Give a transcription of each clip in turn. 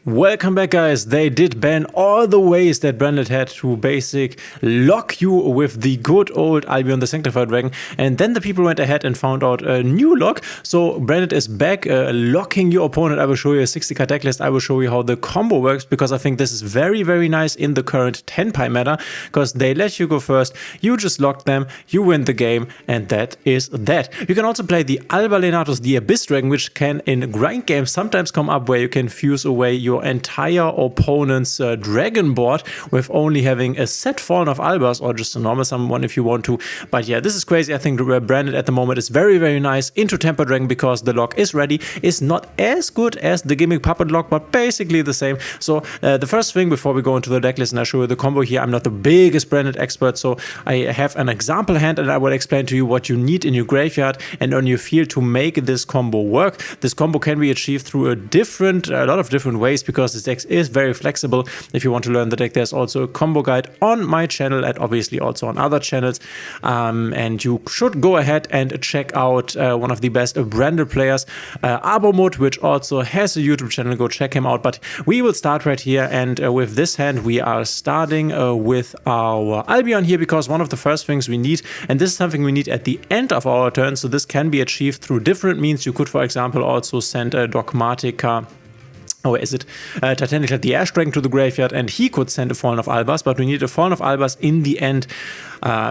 Welcome back, guys. They did ban all the ways that Branded had to lock you with the good old Albion the Sanctified Dragon, and then the people went ahead and found out a new lock. So Branded is back, locking your opponent. I will show you a 60-card deck list. I will show you how the combo works, because I think this is very, very nice in the current Tenpai meta, because they let you go first, you just lock them, you win the game, and that is that. You can also play the Alba Lenatus, the Abyss Dragon, which can in grind games sometimes come up where you can fuse away your entire opponent's dragon board with only having a set Fallen of Albas or just a normal summon one if you want to. But yeah, this is crazy. I think Branded at the moment is very, very nice into Temper Dragon because the lock is ready. It's not as good as the Gimmick Puppet lock, but basically the same. So the first thing before we go into the deck list and I show you the combo here, I'm not the biggest Branded expert, so I have an example hand and I will explain to you what you need in your graveyard and on your field to make this combo work. This combo can be achieved through a lot of different ways, because this deck is very flexible. If you want to learn the deck, there's also a combo guide on my channel and obviously also on other channels. And you should go ahead and check out one of the best Branded players, Arbomut, which also has a YouTube channel. Go check him out. But we will start right here, and with this hand we are starting with our Albion here, because one of the first things we need, and this is something we need at the end of our turn, so this can be achieved through different means. You could, for example, also send a Dogmatica, or is it Titaniclad the Ash Dragon to the graveyard, and he could send a Fallen of Albas, but we need a Fallen of Albas in the end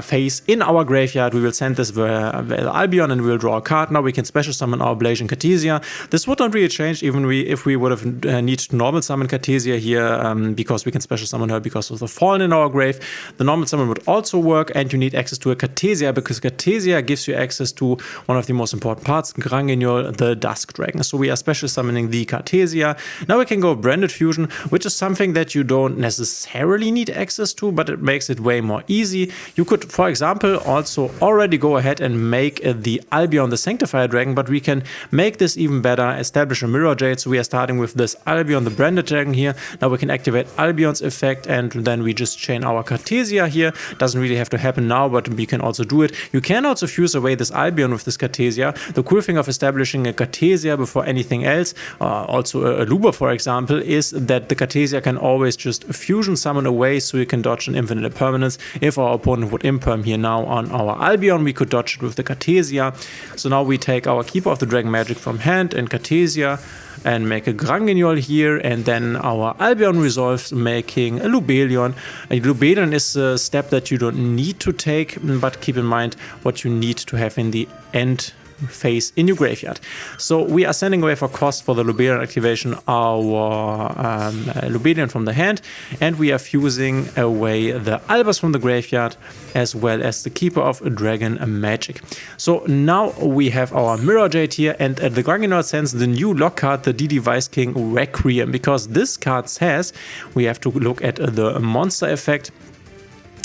phase in our graveyard. We will send this via Albion and we will draw a card. Now we can special summon our Blasian Cartesia. This would not really change even if we would have need to normal summon Cartesia here, because we can special summon her because of the Fallen in our grave. The normal summon would also work, and you need access to a Cartesia, because Cartesia gives you access to one of the most important parts, Granguignol, the Dusk Dragon. So we are special summoning the Cartesia. Now we can go Branded Fusion, which is something that you don't necessarily need access to, but it makes it way more easy. You could, for example, also already go ahead and make the Albion the Sanctified Dragon, but we can make this even better, establish a Mirror Jade. So we are starting with this Albion the Branded Dragon here. Now we can activate Albion's effect, and then we just chain our Cartesia here. Doesn't really have to happen now, but we can also do it. You can also fuse away this Albion with this Cartesia. The cool thing of establishing a Cartesia before anything else, also a Luba for example, is that the Cartesia can always just fusion summon away, so you can dodge an infinite permanence. If our opponent would imperm here now on our Albion, we could dodge it with the Cartesia. So now we take our Keeper of the Dragon Magic from hand and Cartesia and make a Granguignol here, and then our Albion resolves, making a Lubelion. A Lubelion is a step that you don't need to take, but keep in mind what you need to have in the end phase in your graveyard. So we are sending away for cost for the Lubelion activation our Lubelion from the hand, and we are fusing away the Albas from the graveyard as well as the Keeper of Dragon Magic. So now we have our Mirror Jade here, and the Granguignol sends the new lock card, the DD Vice King Requiem, because this card says we have to look at the monster effect.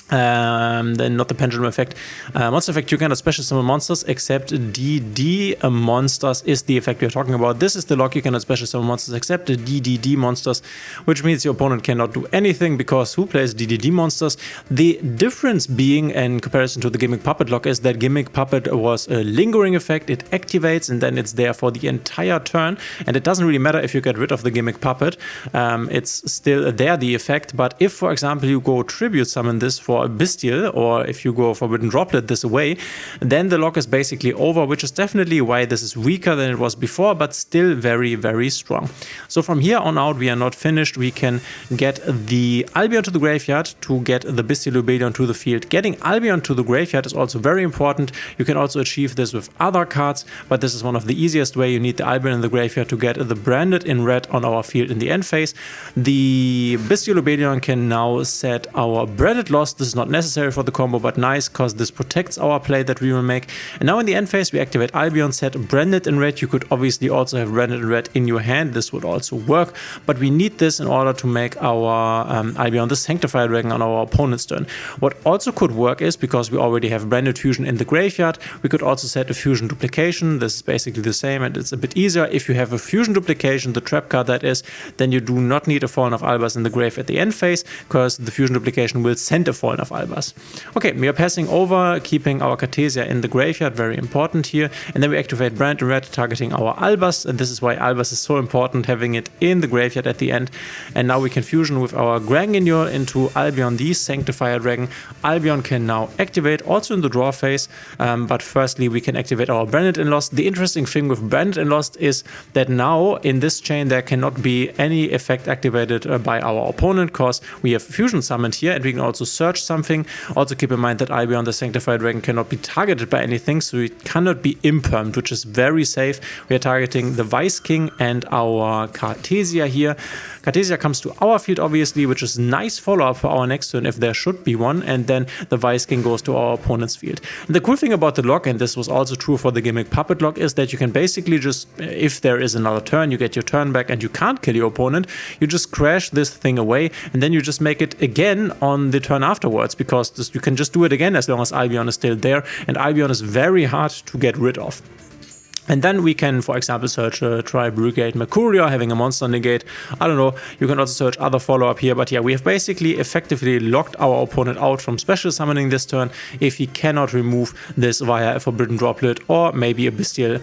Then not the pendulum effect. Monster effect, you cannot special summon monsters except DD monsters is the effect we are talking about. This is the lock, you cannot special summon monsters except the DDD monsters, which means your opponent cannot do anything, because who plays DDD monsters? The difference being in comparison to the Gimmick Puppet lock is that Gimmick Puppet was a lingering effect. It activates and then it's there for the entire turn, and it doesn't really matter if you get rid of the Gimmick Puppet. It's still there, the effect. But if, for example, you go tribute summon this for a Bestial, or if you go Forbidden Droplet this away, then the lock is basically over, which is definitely why this is weaker than it was before, but still very, very strong. So from here on out, we are not finished. We can get the Albion to the graveyard to get the Bestial Lubelion to the field. Getting Albion to the graveyard is also very important. You can also achieve this with other cards, but this is one of the easiest way. You need the Albion in the graveyard to get the Branded in red on our field in the end phase. The Bestial Lubelion can now set our Branded Lost. This is not necessary for the combo, but nice, because this protects our play that we will make. And now in the end phase, we activate Albion, set Branded in red. You could obviously also have Branded in red in your hand. This would also work, but we need this in order to make our Albion the Sanctified Dragon on our opponent's turn. What also could work is, because we already have Branded Fusion in the graveyard, we could also set a Fusion Duplication. This is basically the same, and it's a bit easier. If you have a Fusion Duplication, the trap card that is, then you do not need a Fallen of Albas in the grave at the end phase, because the Fusion Duplication will send a Fallen Fallen of Albas. Okay, we are passing over, keeping our Cartesia in the graveyard, very important here. And then we activate Brand in red, targeting our Albas. And this is why Albas is so important, having it in the graveyard at the end. And now we can fusion with our Granginyur into Albion, the Sanctifier Dragon. Albion can now activate, also in the draw phase. But firstly, we can activate our Branded in Lost. The interesting thing with Branded in Lost is that now in this chain there cannot be any effect activated by our opponent, because we have Fusion summoned here, and we can also search something. Also keep in mind that Albion, the Sanctified Dragon, cannot be targeted by anything, so it cannot be impermed, which is very safe. We are targeting the Vice King and our Cartesia here. Cartesia comes to our field, obviously, which is nice follow-up for our next turn if there should be one, and then the Vice King goes to our opponent's field. And the cool thing about the lock, and this was also true for the Gimmick Puppet lock, is that you can basically just, if there is another turn, you get your turn back and you can't kill your opponent, you just crash this thing away, and then you just make it again on the turn afterwards, because you can just do it again as long as Albion is still there, and Albion is very hard to get rid of. And then we can, for example, search Tri-Brigade Mercuria, having a monster negate. I don't know, you can also search other follow-up here, but yeah, we have basically effectively locked our opponent out from special summoning this turn if he cannot remove this via a Forbidden Droplet or maybe a Bestial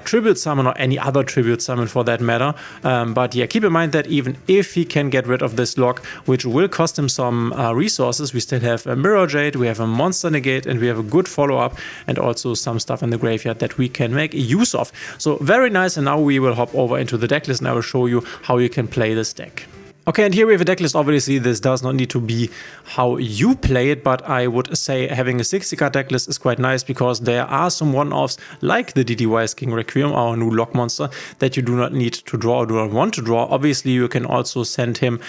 Tribute Summon or any other Tribute Summon for that matter. But yeah, keep in mind that even if he can get rid of this lock, which will cost him some resources, we still have a Mirror Jade, we have a monster negate, and we have a good follow-up, and also some stuff in the graveyard that we can make use of. So very nice, and now we will hop over into the decklist and I will show you how you can play this deck. Okay, and here we have a decklist. Obviously, this does not need to be how you play it, but I would say having a 60-card decklist is quite nice, because there are some one-offs like the DDY's King Requiem, our new lock monster, that you do not need to draw or do not want to draw. Obviously, you can also send him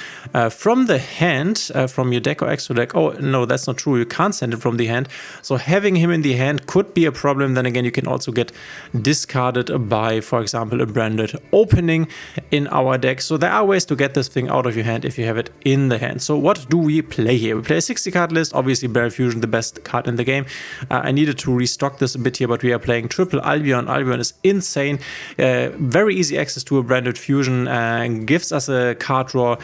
from the hand, from your deck or extra deck. Oh, no, that's not true. You can't send it from the hand. So having him in the hand could be a problem. Then again, you can also get discarded by, for example, a Branded Opening in our deck. So there are ways to get this thing out of your hand if you have it in the hand. So what do we play here? We play a 60-card list. Obviously, Barrier Fusion, the best card in the game. I needed to restock this a bit here, but we are playing triple Albion. Albion is insane. Very easy access to a Branded Fusion, gives us a card draw,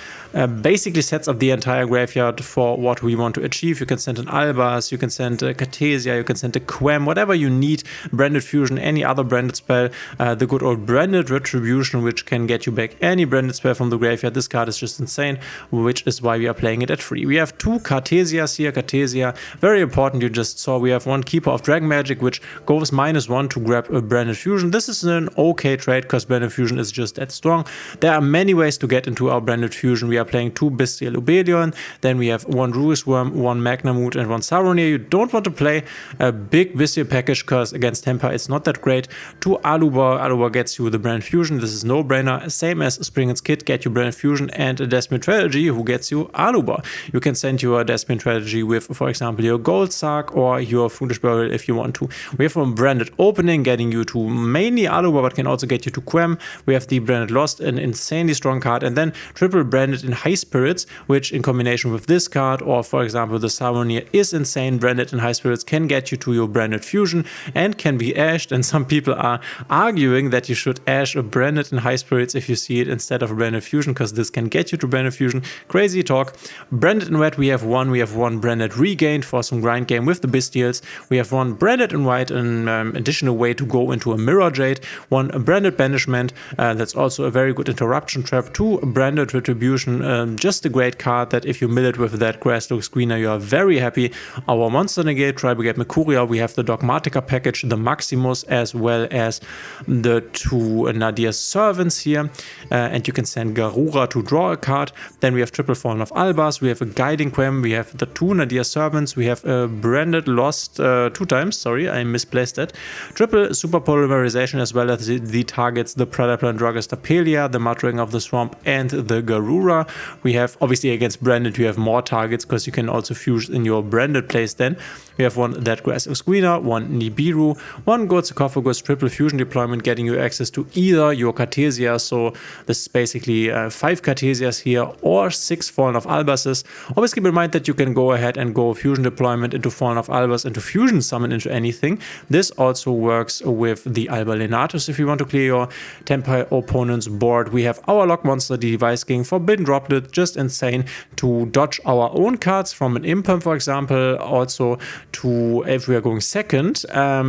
basically sets up the entire graveyard for what we want to achieve. You can send an Albas, you can send a Cartesia, you can send a Quem, whatever you need. Branded Fusion, any other branded spell. The good old Branded Retribution, which can get you back any branded spell from the graveyard. This card is just insane, which is why we are playing it at 3. We have 2 Cartesias here. Cartesia, very important. You just saw we have 1 Keeper of Dragon Magic, which goes -1 to grab a Branded Fusion. This is an okay trade, because Branded Fusion is just that strong. There are many ways to get into our Branded Fusion. We are playing 2 Bestial Obelion, then we have 1 Ruris Worm, 1 Magnamut, and 1 Saronir. You don't want to play a big Bestial package, because against Tenpai it's not that great. 2 Alubar. Alubar gets you the Branded Fusion. This is no-brainer. Same as Springen's Kit, get you Branded Fusion, and a Desmond Trilogy, who gets you Alubar. You can send your Desmond Trilogy with, for example, your Gold Sark or your Foolish Burial if you want to. We have a Branded Opening, getting you to mainly Alubar, but can also get you to Quem. We have the Branded Lost, an insanely strong card, and then triple Branded in High Spirits, which in combination with this card, or for example the Saronir, is insane. Branded in High Spirits can get you to your Branded Fusion and can be ashed, and some people are arguing that you should ash a Branded in High Spirits if you see it instead of a Branded Fusion, because this can get you to Branded Fusion. Crazy talk. Branded in red, we have 1 Branded Regained for some grind game with the Bestials. We have 1 Branded in white, an additional way to go into a Mirror Jade. 1 Branded Banishment, that's also a very good interruption trap. 2 Branded Retribution, just a great card that if you mill it with that Grasslook Screener, you are very happy. Our Monster Negate, Tri-Brigade Mercuria, we have the Dogmatica package, the Maximus, as well as the 2 Nadia's Servants here, and you can send Garura to draw a card. Then we have triple Fallen of Albas, we have a Guiding Quem, we have the 2 Nadia's Servants, we have a Branded Lost 2 times, sorry, I misplaced that. Triple Super Polymerization, as well as the targets, the Predaplan Druggist Apelia, the Muddragon of the Swamp, and the Garura. We have, obviously against Branded, you have more targets, because you can also fuse in your Branded place then. We have 1 That Aggressive Screener, 1 Nibiru, 1 Gold Sarcophagus, triple Fusion deployment, getting you access to either your Cartesia, so this is basically 5 Cartesias here or 6 Fallen of Albases. Always keep in mind that you can go ahead and go Fusion Deployment into Fallen of Albas, into Fusion Summon into anything. This also works with the Alba Lenatus if you want to clear your Tenpai opponent's board. We have our Lock Monster, the Device King, Forbidden Droplet, just insane to dodge our own cards from an Imperm, for example. Also to, if we are going second,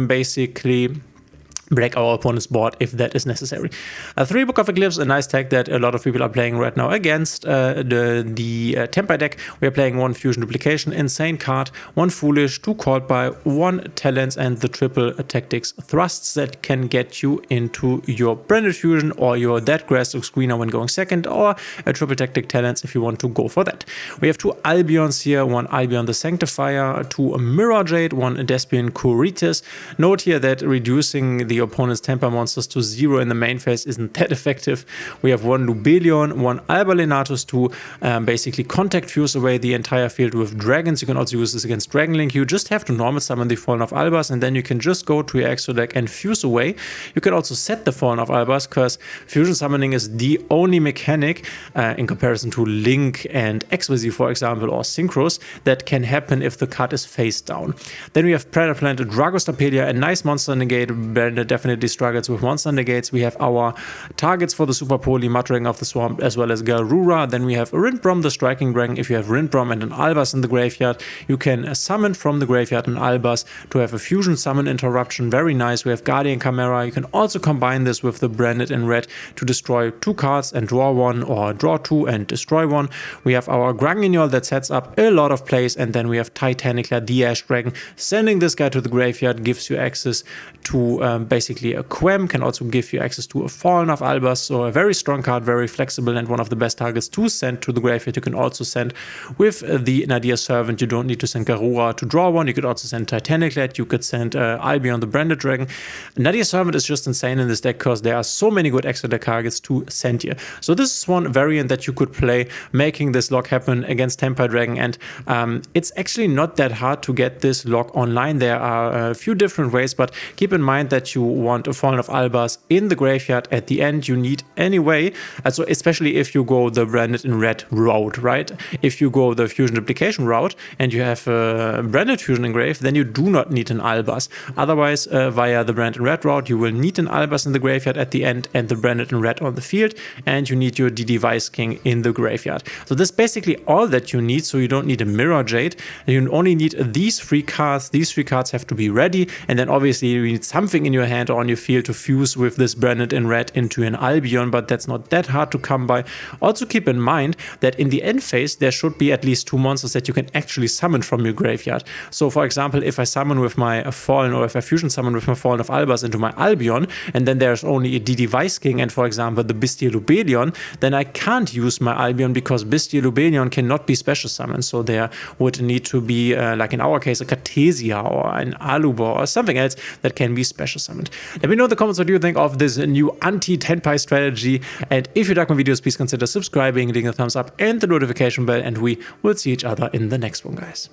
basically break our opponent's board if that is necessary. 3 Book of Eclipse, a nice tag that a lot of people are playing right now against the Tenpai deck. We are playing 1 Fusion Duplication, insane card, 1 Foolish, 2 Called By, 1 Talents, and the triple Tactics Thrusts that can get you into your Branded Fusion or your Deadgrass Screener when going second, or a triple Tactic Talents if you want to go for that. We have 2 Albions here, 1 Albion the Sanctifier, 2 Mirror Jade, 1 Despian Kuritis. Note here that reducing the opponent's Tenpai monsters to 0 in the main phase isn't that effective. We have 1 Lubelion, 1 Alba Lenatus to basically contact fuse away the entire field with dragons. You can also use this against Dragon Link. You just have to normal summon the Fallen of Albas, and then you can just go to your extra deck and fuse away. You can also set the Fallen of Albas, because fusion summoning is the only mechanic in comparison to Link and Exquisite, for example, or Synchros, that can happen if the card is face down. Then we have Predator Plant, Dragostapelia, a nice monster negate. Definitely struggles with monster negates. We have our targets for the Super Poly, Muttering of the Swamp, as well as Garura. Then we have Rindbrom, the Striking Dragon. If you have Rindbrom and an Albas in the graveyard, you can summon from the graveyard an Albas to have a fusion summon interruption. Very nice. We have Guardian Chimera. You can also combine this with the Branded in red to destroy 2 cards and draw 1, or draw 2 and destroy 1. We have our Grangignol that sets up a lot of plays, and then we have Titanicla, the Ash Dragon. Sending this guy to the graveyard gives you access to basically a Quem, can also give you access to a Fallen of Albas, so a very strong card, very flexible, and one of the best targets to send to the graveyard. You can also send with the Nadir Servant. You don't need to send Garura to draw 1. You could also send Titaniclet. You could send Albion the Branded Dragon. Nadir Servant is just insane in this deck because there are so many good extra deck targets to send here. So this is one variant that you could play, making this lock happen against Tenpai Dragon, and it's actually not that hard to get this lock online. There are a few different ways, but keep in mind that you want a Fallen of Albas in the graveyard at the end. You need anyway, also especially if you go the Branded in red route, right? If you go the Fusion Duplication route and you have a Branded Fusion engraved, then you do not need an Albas. Otherwise, via the Branded in red route, you will need an Albas in the graveyard at the end and the Branded in red on the field, and you need your Device King in the graveyard. So this is basically all that you need. So you don't need a Mirror Jade. You only need these 3 cards. These 3 cards have to be ready, and then obviously you need something in your hand or on your field to fuse with this Branded in red into an Albion, but that's not that hard to come by. Also keep in mind that in the end phase there should be at least 2 monsters that you can actually summon from your graveyard. So for example, if I summon with my Fallen, or if I fusion summon with my Fallen of Albas into my Albion, and then there's only a Device King and for example the Bestial Lubelion, then I can't use my Albion because Bestial Lubelion cannot be special summoned. So there would need to be like in our case a Cartesia or an Alubor or something else that can be special summoned. Let me know in the comments what you think of this new anti-Tenpai strategy, and if you like my videos, please consider subscribing, leaving a thumbs up and the notification bell, and we will see each other in the next one, guys.